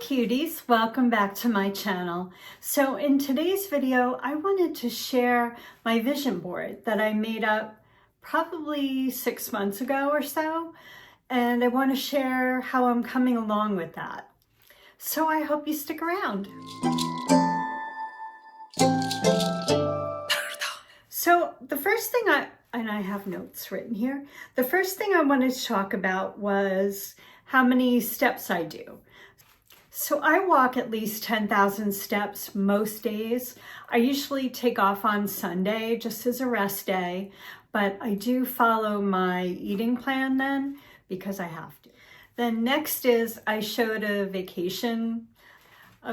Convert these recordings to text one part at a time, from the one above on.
cuties, welcome back to my channel. So in today's video, I wanted to share my vision board that I made up probably 6 months ago or so. And I want to share how I'm coming along with that. So I hope you stick around. So the first thing and I have notes written here. The first thing I wanted to talk about was how many steps I do. So I walk at least 10,000 steps most days. I usually take off on Sunday just as a rest day, but I do follow my eating plan then because I have to. Then next is I showed a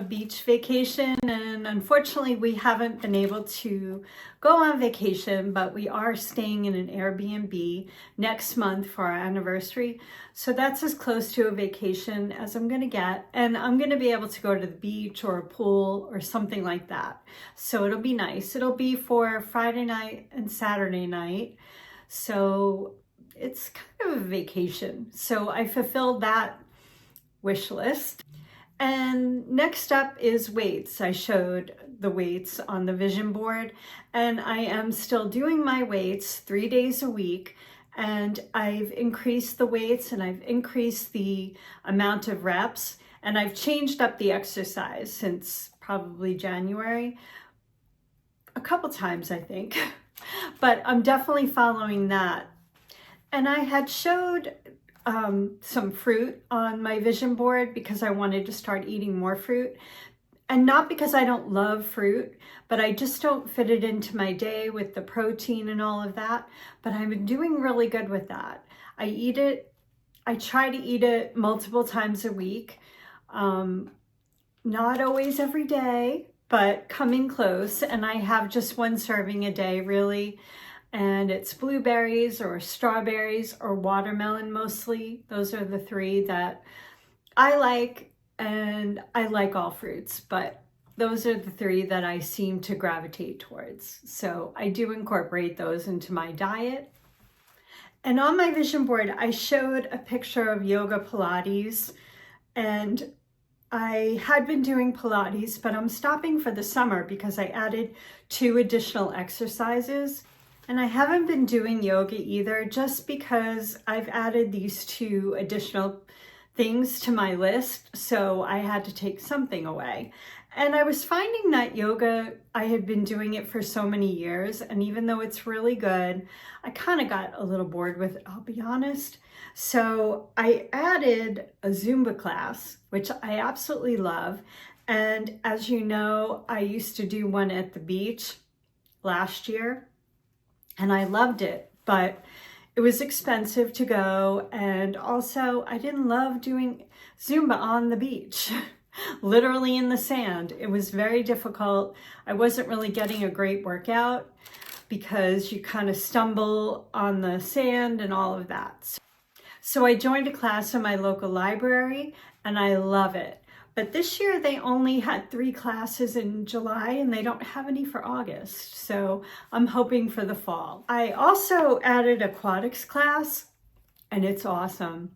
beach vacation, and unfortunately we haven't been able to go on vacation, but we are staying in an Airbnb next month for our anniversary. So that's as close to a vacation as I'm gonna get, and I'm gonna be able to go to the beach or a pool or something like that. So it'll be nice. It'll be for Friday night and Saturday night. So it's kind of a vacation. So I fulfilled that wish list. And next up is weights. I showed the weights on the vision board, and I am still doing my weights 3 days a week. And I've increased the weights and I've increased the amount of reps, and I've changed up the exercise since probably January, a couple times I think, but I'm definitely following that. And I had showed some fruit on my vision board because I wanted to start eating more fruit, and not because I don't love fruit, but I just don't fit it into my day with the protein and all of that. But I've been doing really good with that. I eat it. I try to eat it multiple times a week. Not always every day, but coming close. And I have just one serving a day really. And it's blueberries or strawberries or watermelon mostly. Those are the three that I like, and I like all fruits, but those are the three that I seem to gravitate towards. So I do incorporate those into my diet. And on my vision board, I showed a picture of yoga Pilates, and I had been doing Pilates, but I'm stopping for the summer because I added 2 additional exercises. And I haven't been doing yoga either, just because I've added these 2 additional things to my list, so I had to take something away. And I was finding that yoga, I had been doing it for so many years, and even though it's really good, I kind of got a little bored with it, I'll be honest. So I added a Zumba class, which I absolutely love. And as you know, I used to do one at the beach last year, and I loved it, but it was expensive to go. And also I didn't love doing Zumba on the beach, literally in the sand. It was very difficult. I wasn't really getting a great workout because you kind of stumble on the sand and all of that. So I joined a class in my local library, and I love it. But this year they only had 3 classes in July, and they don't have any for August. So I'm hoping for the fall. I also added aquatics class, and it's awesome.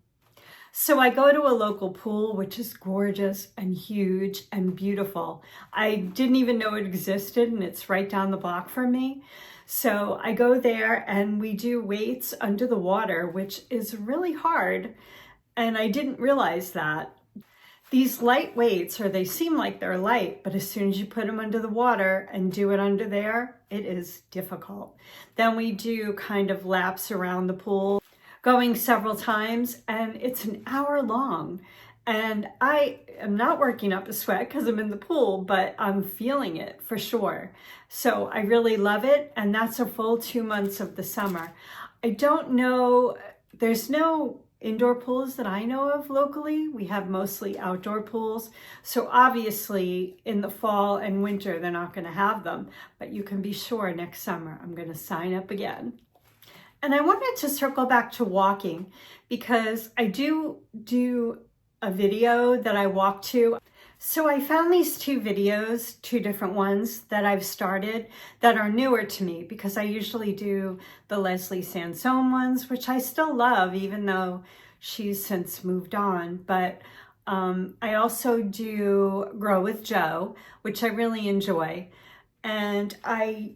So I go to a local pool, which is gorgeous and huge and beautiful. I didn't even know it existed, and it's right down the block from me. So I go there and we do weights under the water, which is really hard. And I didn't realize that. These light weights, or they seem like they're light, but as soon as you put them under the water and do it under there, it is difficult. Then we do kind of laps around the pool, going several times, and it's an hour long. And I am not working up a sweat because I'm in the pool, but I'm feeling it for sure. So I really love it, and that's a full 2 months of the summer. I don't know, there's no indoor pools that I know of locally. We have mostly outdoor pools. So obviously in the fall and winter, they're not going to have them, but you can be sure next summer I'm going to sign up again. And I wanted to circle back to walking because I do a video that I walk to. So I found these 2 videos, 2 different ones that I've started that are newer to me, because I usually do the Leslie Sansone ones, which I still love, even though she's since moved on. But I also do Grow with Joe, which I really enjoy. And I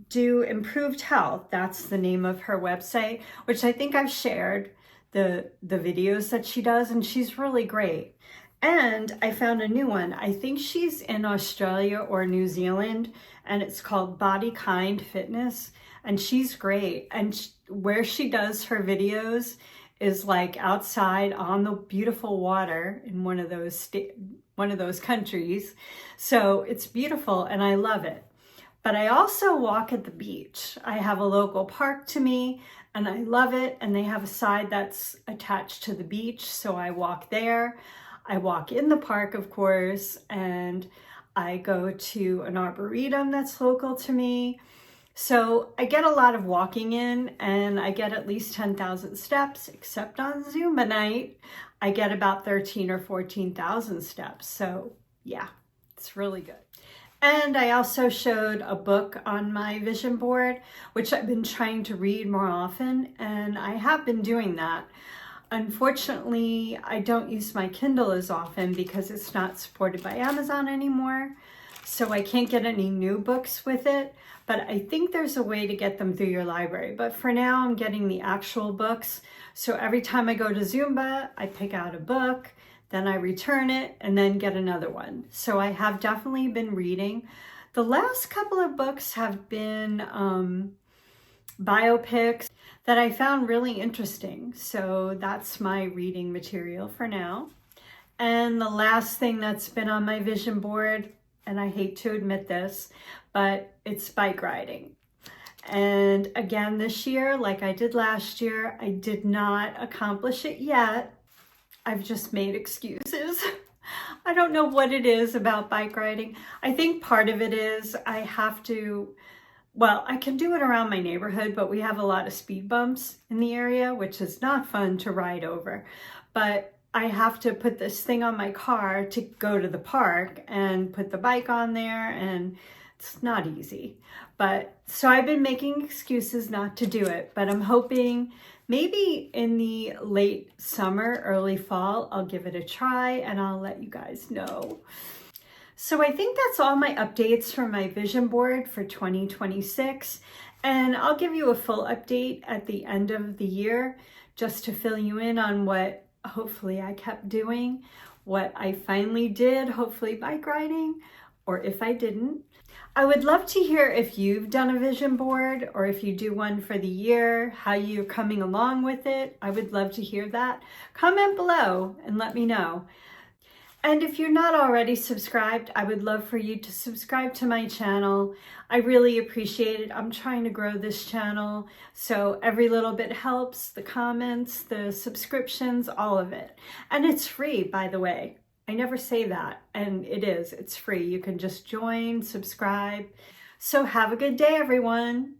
do Improved Health. That's the name of her website, which I think I've shared the videos that she does, and she's really great. And I found a new one. I think she's in Australia or New Zealand, and it's called Body Kind Fitness, and she's great. And where she does her videos is like outside on the beautiful water in one of those countries. So it's beautiful and I love it. But I also walk at the beach. I have a local park to me and I love it. And they have a side that's attached to the beach. So I walk there. I walk in the park, of course, and I go to an arboretum that's local to me. So I get a lot of walking in and I get at least 10,000 steps, except on Zumba night, I get about 13 or 14,000 steps. So yeah, it's really good. And I also showed a book on my vision board, which I've been trying to read more often, and I have been doing that. Unfortunately, I don't use my Kindle as often because it's not supported by Amazon anymore. So I can't get any new books with it, but I think there's a way to get them through your library. But for now, I'm getting the actual books. So every time I go to Zumba, I pick out a book, then I return it, and then get another one. So I have definitely been reading. The last couple of books have been biopics that I found really interesting. So that's my reading material for now. And the last thing that's been on my vision board, and I hate to admit this, but it's bike riding. And again, this year, like I did last year, I did not accomplish it yet. I've just made excuses. I don't know what it is about bike riding. I think part of it is I have to, well, I can do it around my neighborhood, but we have a lot of speed bumps in the area, which is not fun to ride over. But I have to put this thing on my car to go to the park and put the bike on there, and it's not easy. But so I've been making excuses not to do it, but I'm hoping maybe in the late summer, early fall, I'll give it a try and I'll let you guys know. So I think that's all my updates for my vision board for 2026. And I'll give you a full update at the end of the year just to fill you in on what hopefully I kept doing, what I finally did, hopefully bike riding, or if I didn't. I would love to hear if you've done a vision board or if you do one for the year, how you're coming along with it. I would love to hear that. Comment below and let me know. And if you're not already subscribed, I would love for you to subscribe to my channel. I really appreciate it. I'm trying to grow this channel, so every little bit helps. The comments, the subscriptions, all of it. And it's free, by the way. I never say that, and it is. It's free. You can just join, subscribe. So have a good day, everyone.